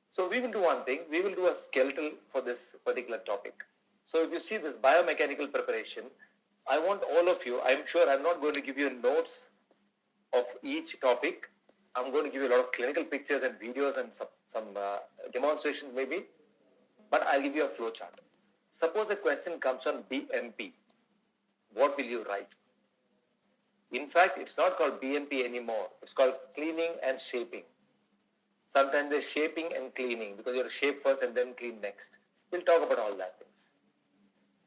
So we will do one thing. We will do a skeletal for this particular topic. So if you see this biomechanical preparation, I want all of you, I'm sure I'm not going to give you notes of each topic. I'm going to give you a lot of clinical pictures and videos and some demonstrations maybe, but I'll give you a flow chart. Suppose a question comes on BMP. What will you write? In fact, it's not called BMP anymore. It's called cleaning and shaping. Sometimes there's shaping and cleaning because you have to shape first and then clean next. We'll talk about all that things.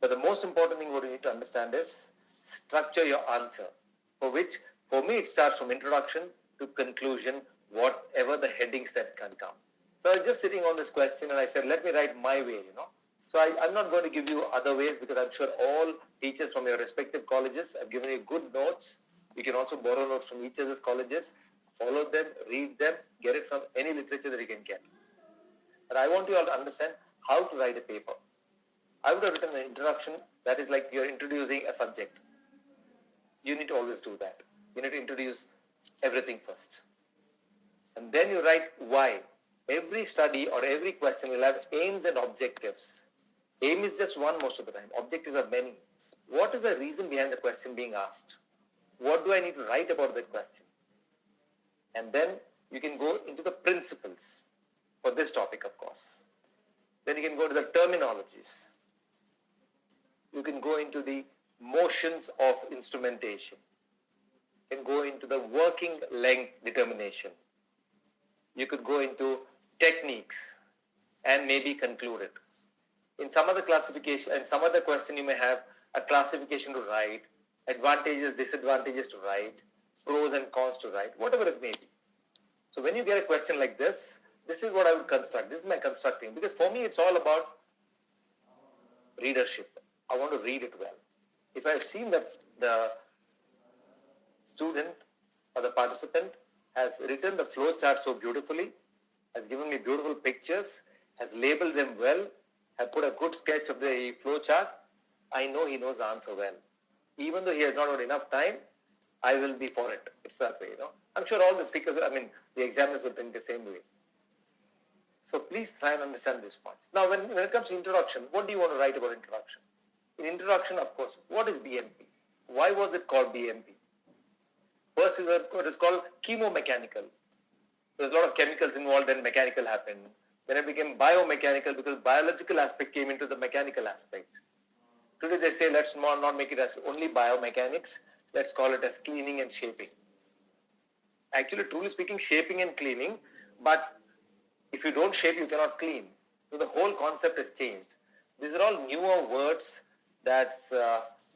But the most important thing what you need to understand is structure your answer, for which, for me, it starts from introduction to conclusion, whatever the headings that can come. So I was just sitting on this question and I said, let me write my way, So I'm not going to give you other ways because I'm sure all teachers from your respective colleges have given you good notes. You can also borrow notes from each other's colleges, follow them, read them, get it from any literature that you can get. But I want you all to understand how to write a paper. I would have written an introduction that is like you're introducing a subject. You need to always do that. You need to introduce everything first. And then you write why. Every study or every question will have aims and objectives. Aim is just one most of the time. Objectives are many. What is the reason behind the question being asked? What do I need to write about that question? And then you can go into the principles for this topic, of course. Then you can go to the terminologies. You can go into the motions of instrumentation. You can go into the working length determination. You could go into techniques and maybe conclude it. In some other classification and some other question you may have a classification to write, advantages, disadvantages to write, pros and cons to write, whatever it may be. So when you get a question like this is what I would construct. This is my constructing. Because for me, it's all about readership. I want to read it well. If I've seen that the student or the participant has written the flow chart so beautifully, has given me beautiful pictures, has labeled them well, has put a good sketch of the flow chart, I know he knows the answer well. Even though he has not got enough time, I will be for it. It's that way, I'm sure all the speakers, the examiners will think the same way. So please try and understand this point. Now, when it comes to introduction, what do you want to write about introduction? In introduction, of course, what is BMP? Why was it called BMP? First is what is called chemomechanical. There's a lot of chemicals involved and mechanical happened. Then it became biomechanical because biological aspect came into the mechanical aspect. Today they say let's not make it as only biomechanics. Let's call it as cleaning and shaping. Actually, truly speaking, shaping and cleaning, but if you don't shape, you cannot clean. So the whole concept has changed. These are all newer words that's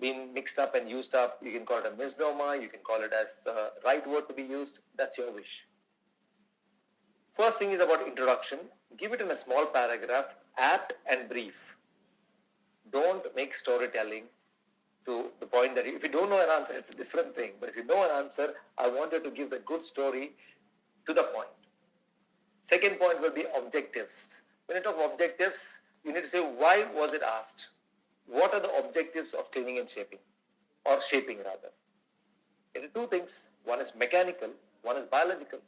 been mixed up and used up. You can call it a misnomer. You can call it as the right word to be used. That's your wish. First thing is about introduction. Give it in a small paragraph, apt and brief. Don't make storytelling to the point that if you don't know an answer, it's a different thing. But if you know an answer, I want you to give the good story to the point. Second point will be objectives. When you talk objectives, you need to say why was it asked? What are the objectives of cleaning and shaping? Or shaping rather. There are two things. One is mechanical, one is biological.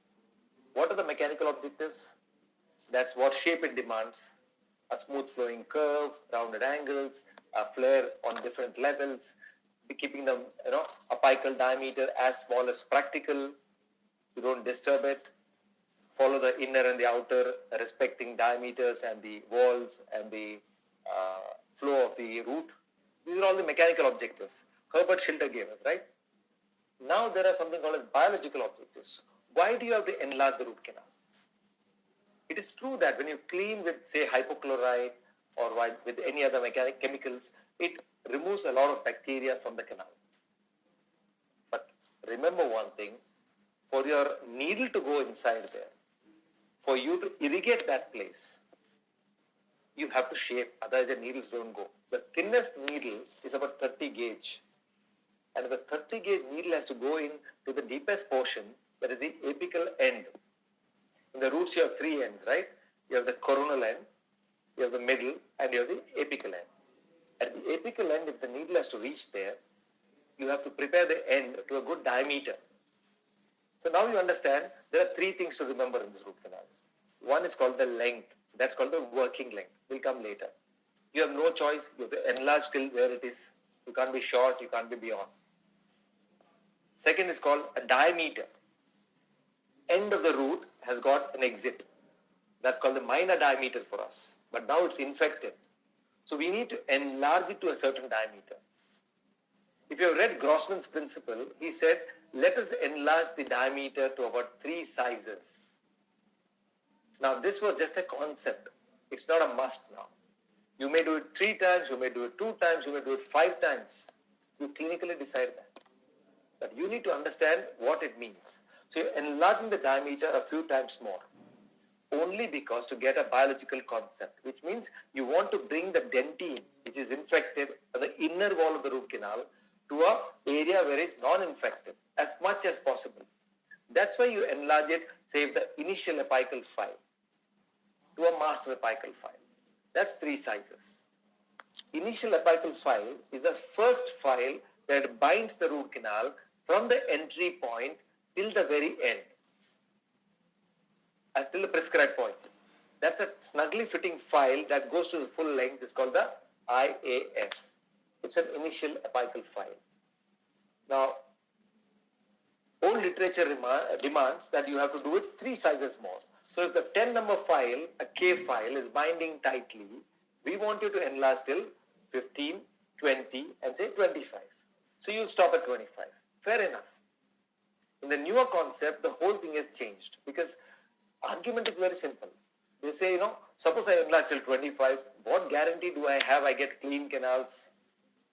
What are the mechanical objectives? That's what shape it demands. A smooth flowing curve, rounded angles, a flare on different levels, keeping the apical diameter as small as practical. You don't disturb it. Follow the inner and the outer, respecting diameters and the walls and the flow of the root. These are all the mechanical objectives. Herbert Schilter gave us, right? Now there are something called as biological objectives. Why do you have to enlarge the root canal? It is true that when you clean with, say, hypochlorite or with any other chemicals, it removes a lot of bacteria from the canal. But remember one thing, for your needle to go inside there, for you to irrigate that place, you have to shape, otherwise the needles don't go. The thinnest needle is about 30 gauge. And the 30 gauge needle has to go in to the deepest portion, that is the apical end. In the roots you have three ends, right? You have the coronal end, you have the middle, and you have the apical end. At the apical end, if the needle has to reach there, you have to prepare the end to a good diameter. So now you understand there are three things to remember in this root canal. One is called the length. That's called the working length. Will come later. You have no choice. You have to enlarge till where it is. You can't be short. You can't be beyond. Second is called a diameter. End of the root has got an exit. That's called the minor diameter for us. But now it's infected. So we need to enlarge it to a certain diameter. If you have read Grossman's principle, he said, let us enlarge the diameter to about 3 sizes. Now this was just a concept. It's not a must now. You may do it 3 times, you may do it 2 times, you may do it 5 times. You clinically decide that. But you need to understand what it means. So you're enlarging the diameter a few times more. Only because to get a biological concept, which means you want to bring the dentine, which is infected on the inner wall of the root canal, to an area where it's non-infected as much as possible. That's why you enlarge it, say the initial apical file to a master apical file. That's 3 sizes. Initial apical file is the first file that binds the root canal from the entry point till the very end, till the prescribed point. That's a snugly fitting file that goes to the full length. It's called the IAF. It's an initial apical file. Now, old literature demands that you have to do it 3 sizes more. So if the 10 number file, a K file, is binding tightly, we want you to enlarge till 15, 20 and say 25. So you stop at 25. Fair enough. In the newer concept, the whole thing has changed because argument is very simple. They say, suppose I enlarge till 25, what guarantee do I have I get clean canals?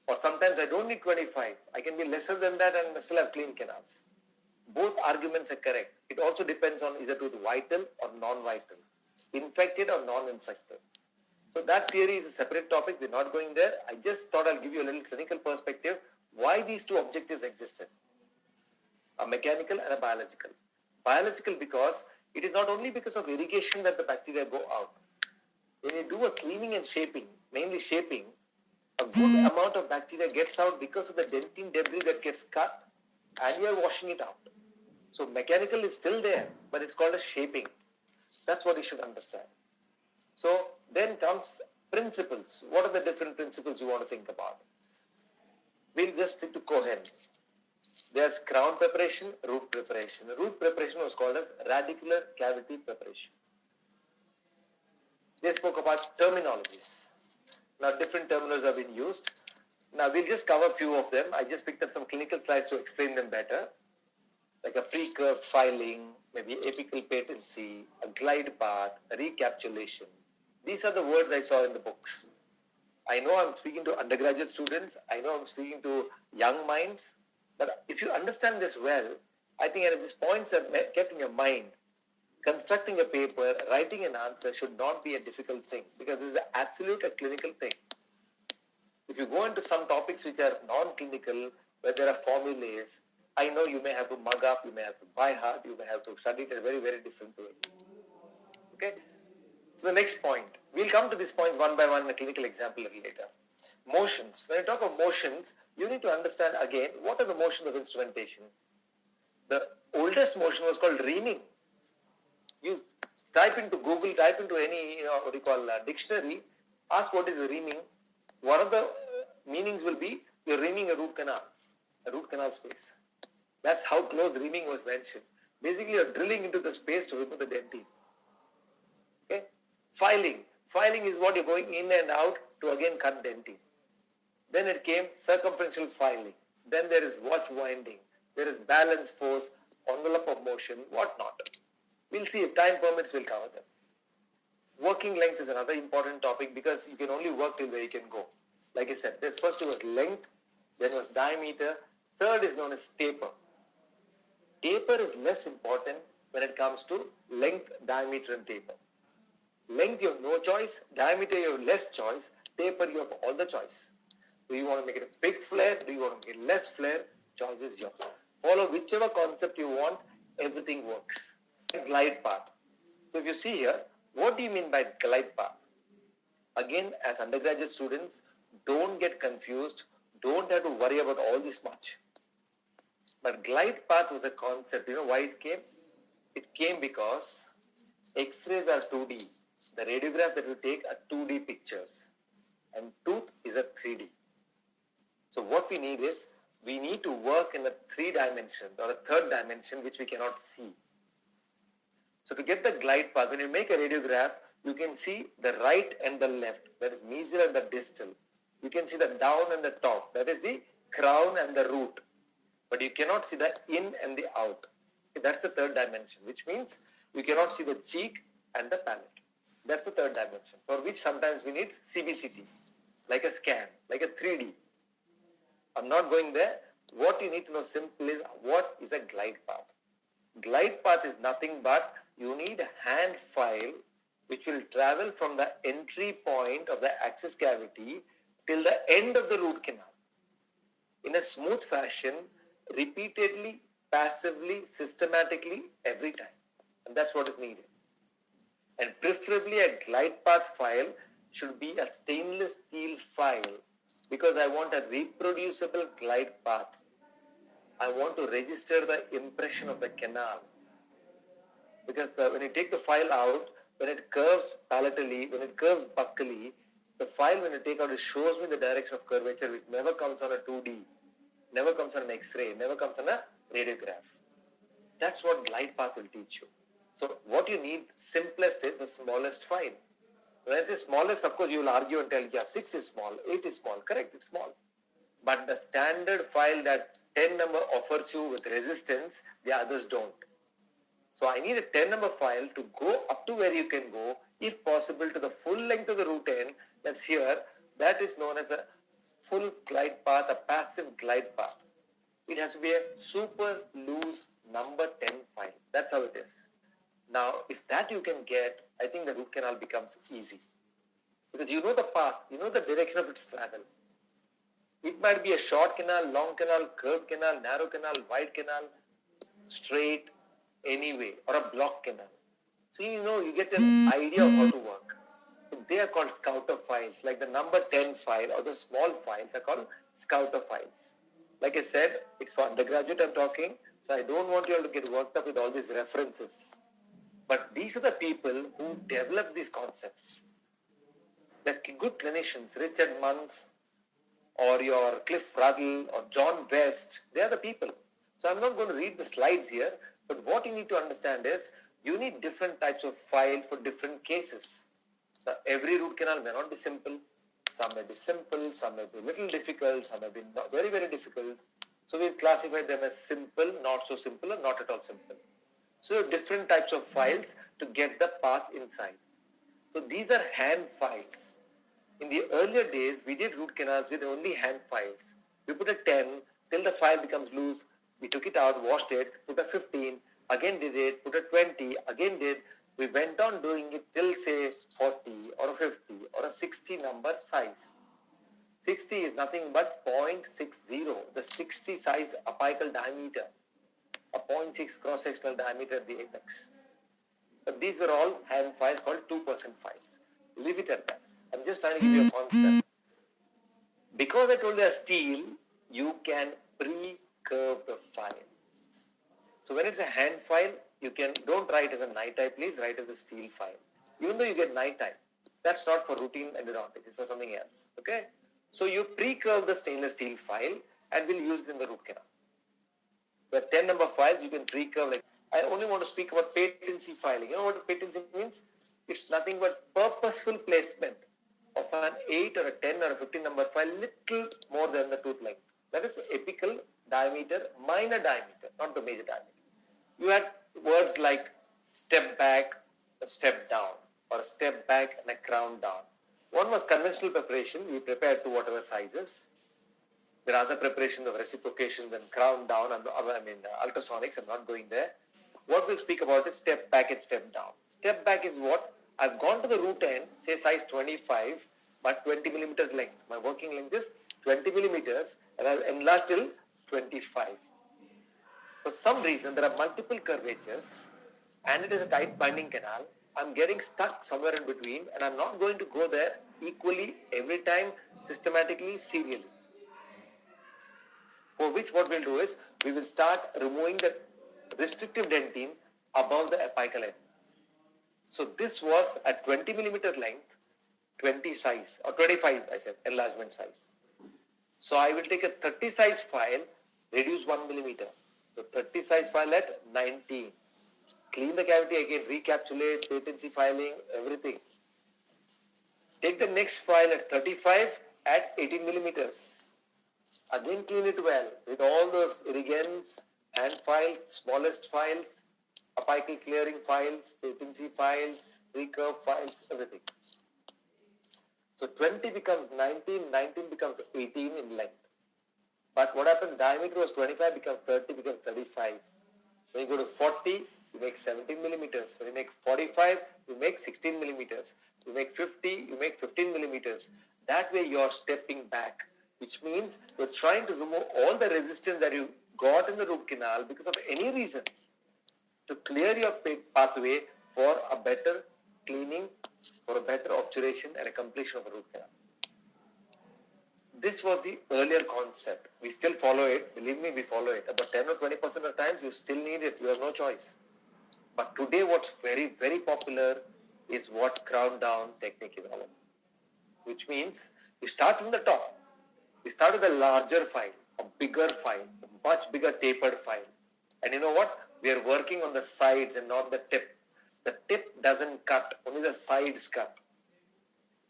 Or sometimes I don't need 25. I can be lesser than that and still have clean canals. Both arguments are correct. It also depends on is the tooth vital or non-vital, infected or non-infected. So that theory is a separate topic. We're not going there. I just thought I'll give you a little clinical perspective why these 2 objectives existed. A mechanical and a biological. Biological because it is not only because of irrigation that the bacteria go out. When you do a cleaning and shaping, mainly shaping, a good amount of bacteria gets out because of the dentine debris that gets cut and you are washing it out. So mechanical is still there, but it's called a shaping. That's what you should understand. So then comes principles. What are the different principles you want to think about? We'll just stick to Cohen. There's crown preparation, root preparation. Root preparation was called as radicular cavity preparation. They spoke about terminologies. Now different terminologies have been used. Now we'll just cover a few of them. I just picked up some clinical slides to explain them better. Like a pre-curved filing, maybe apical patency, a glide path, a recapitulation. These are the words I saw in the books. I know I'm speaking to undergraduate students. I know I'm speaking to young minds. But if you understand this well, I think at these points are kept in your mind. Constructing a paper, writing an answer should not be a difficult thing because this is an absolute a clinical thing. If you go into some topics which are non-clinical, where there are formulas, I know you may have to mug up, you may have to by heart, you may have to study it a very, very different way. Okay? So the next point. We'll come to this point one by one in a clinical example a little later. Motions. When you talk of motions, you need to understand again, what are the motions of instrumentation? The oldest motion was called reaming. You type into Google, type into any, dictionary, ask what is reaming. One of the meanings will be, you're reaming a root canal space. That's how close reaming was mentioned. Basically, you're drilling into the space to remove the dentine. Okay? Filing. Filing is what you're going in and out to again cut dentine. Then it came circumferential filing. Then there is watch winding. There is balance force, envelope of motion, whatnot. We'll see if time permits, we'll cover them. Working length is another important topic because you can only work till where you can go. Like I said, this first was length, then was diameter, third is known as taper. Taper is less important when it comes to length, diameter and taper. Length you have no choice, diameter you have less choice, taper you have all the choice. Do you want to make it a big flare? Do you want to make it less flare? Choice is yours. Follow whichever concept you want, everything works. Glide path. So if you see here, what do you mean by glide path? Again, as undergraduate students, don't get confused. Don't have to worry about all this much. But glide path was a concept. You know why it came? It came because X-rays are 2D. The radiograph that we take are 2D pictures. And tooth is a 3D. So what we need is, we need to work in a 3 dimension or a third dimension which we cannot see. So to get the glide path, when you make a radiograph, you can see the right and the left, that is mesial and the distal. You can see the down and the top, that is the crown and the root. But you cannot see the in and the out. That's the third dimension, which means you cannot see the cheek and the palate. That's the third dimension, for which sometimes we need CBCT, like a scan, like a 3D. I'm not going there. What you need to know simply is, what is a glide path? Glide path is nothing but you need a hand file which will travel from the entry point of the access cavity till the end of the root canal in a smooth fashion, repeatedly, passively, systematically, every time. And that's what is needed. And preferably a glide path file should be a stainless steel file, because I want a reproducible glide path. I want to register the impression of the canal. Because when you take the file out, when it curves palatally, when it curves buccally, the file when you take out, it shows me the direction of curvature, which never comes on a 2D, never comes on an X-ray, never comes on a radiograph. That's what glide path will teach you. So what you need, simplest is the smallest file. When I say smallest, of course you will argue and tell, yeah, 6 is small, 8 is small. Correct, it's small. But the standard file that 10 number offers you with resistance, the others don't. So I need a 10 number file to go up to where you can go, if possible to the full length of the root end, that's here. That is known as a full glide path, a passive glide path. It has to be a super loose number 10 file. That's how it is. Now, if that you can get, I think the root canal becomes easy. Because you know the path, you know the direction of its travel. It might be a short canal, long canal, curved canal, narrow canal, wide canal, straight, anyway, or a block canal. So you get an idea of how to work. So they are called scouter files, like the number 10 file or the small files are called scouter files. Like I said, it's for undergraduate I'm talking, so I don't want you all to get worked up with all these references. But these are the people who develop these concepts. The good clinicians, Richard Munns, or your Cliff Ruddle, or John West, they are the people. So I'm not going to read the slides here, but what you need to understand is, you need different types of files for different cases. So every root canal may not be simple. Some may be simple, some may be a little difficult, some may be not very, very difficult. So we've classified them as simple, not so simple, or not at all simple. So different types of files to get the path inside. So these are hand files. In the earlier days, we did root canals with only hand files. We put a 10 till the file becomes loose. We took it out, washed it, put a 15, again did it, put a 20, again did. We went on doing it till say 40 or a 50 or a 60 number size. 60 is nothing but 0.60, the 60 size apical diameter, a 0.6 cross-sectional diameter at the apex. But these were all hand files called 2% files. Leave it at that. I'm just trying to give you a concept. Because I told you a steel, you can pre-curve the file. So when it's a hand file, don't write as a night type, please write as a steel file. Even though you get night type, that's not for routine endodontics, it's for something else. Okay? So you pre-curve the stainless steel file and we'll use it in the root canal. The 10 number files you can pre-curve. Like, I only want to speak about patency filing. You know what patency means? It's nothing but purposeful placement of an 8 or a 10 or a 15 number file little more than the tooth length. That is the apical diameter, minor diameter, not the major diameter. You had words like step back, a step down, or a step back and a crown down. One was conventional preparation, we prepared to whatever sizes. There are other preparations of reciprocations and crown down, and ultrasonics, I'm not going there. What we'll speak about is step back and step down. Step back is what? I've gone to the root end, say size 25, but 20 millimeters length. My working length is 20 millimeters, and I've enlarged till 25. For some reason, there are multiple curvatures, and it is a tight binding canal. I'm getting stuck somewhere in between, and I'm not going to go there equally every time, systematically, serially. For which what we'll do is, we will start removing the restrictive dentine above the apical end. So this was at 20 millimeter length, 20 size, or 25 I said, enlargement size. So I will take a 30 size file, reduce 1 millimeter. So 30 size file at 19. Clean the cavity again, recapitulate, patency filing, everything. Take the next file at 35 at 18 millimeters. Again clean it well with all those irrigants, hand files, smallest files, apical clearing files, patency files, recurve files, everything. So 20 becomes 19, 19 becomes 18 in length. But what happens, diameter was 25, becomes 30, becomes 35. When you go to 40, you make 17 millimeters. When you make 45, you make 16 millimeters. You make 50, you make 15 millimeters. That way you are stepping back, which means you're trying to remove all the resistance that you got in the root canal because of any reason to clear your pathway for a better cleaning, for a better obturation and a completion of a root canal. This was the earlier concept. We still follow it. Believe me, we follow it. About 10 or 20% of the times, you still need it. You have no choice. But today, what's very, very popular is what crown down technique is all about. Which means we start from the top. We start with a larger file, a bigger file, a much bigger tapered file. And you know what? We are working on the sides and not the tip. The tip doesn't cut, only the sides cut.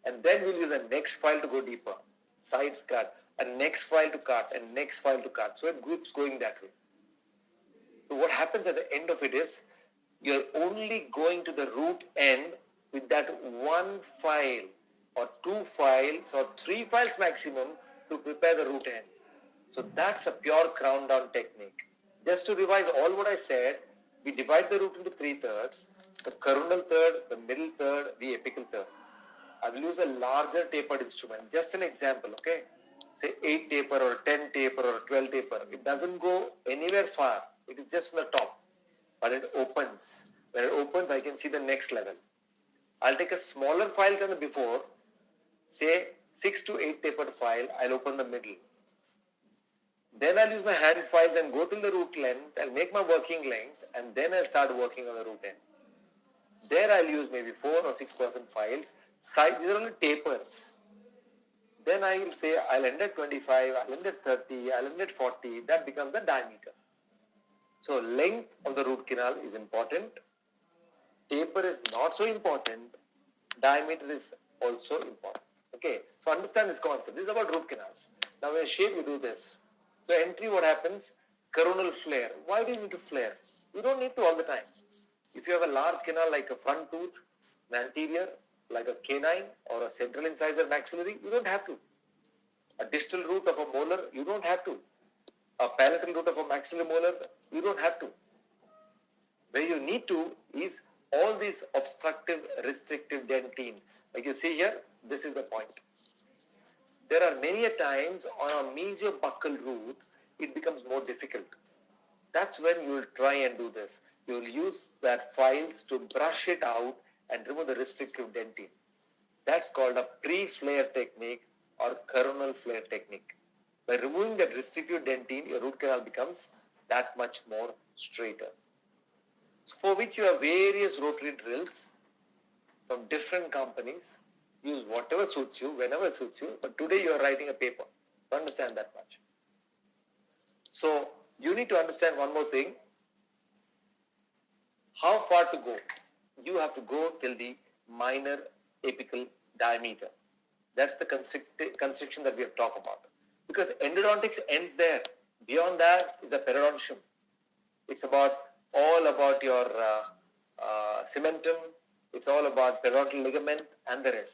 And then we'll use a next file to go deeper. Sides cut, a next file to cut, and next file to cut. So it keeps going that way. So what happens at the end of it is, you're only going to the root end with that one file or two files or three files maximum to prepare the root end. So that's a pure crown down technique. Just to revise all what I said, we divide the root into 3/3, the coronal third, the middle third, the apical third. I will use a larger tapered instrument. Just an example, okay? Say 8 taper or 10 taper or 12 taper. It doesn't go anywhere far. It is just on the top. But it opens. When it opens, I can see the next level. I'll take a smaller file than before. Say 6 to 8 tapered file. I'll open the middle. Then I'll use my hand files and go till the root length. I'll make my working length. And then I'll start working on the root end. There I'll use maybe 4 or 6% files. These are only tapers. Then I will say I'll end at 25, I'll end at 30, I'll end at 40. That becomes the diameter. So length of the root canal is important. Taper is not so important. Diameter is also important. Okay. So understand this concept. This is about root canals. Now when I shape, we do this. So entry, what happens? Coronal flare. Why do you need to flare? You don't need to all the time. If you have a large canal like a front tooth, an anterior, like a canine or a central incisor maxillary, you don't have to. A distal root of a molar, you don't have to. A palatal root of a maxillary molar, you don't have to. Where you need to is all these obstructive, restrictive dentine. Like you see here, this is the point. There are many a times on a mesiobuccal root, it becomes more difficult. That's when you will try and do this. You will use that files to brush it out and remove the restrictive dentine. That's called a pre-flare technique or coronal flare technique. By removing that restrictive dentine, your root canal becomes that much more straighter. So for which you have various rotary drills from different companies. Use whatever suits you, whenever suits you. But today you are writing a paper. To understand that much. So you need to understand one more thing. How far to go? You have to go till the minor apical diameter. That's the constriction that we have talked about. Because endodontics ends there. Beyond that is a periodontium. It's all about your cementum. It's all about periodontal ligament and the rest.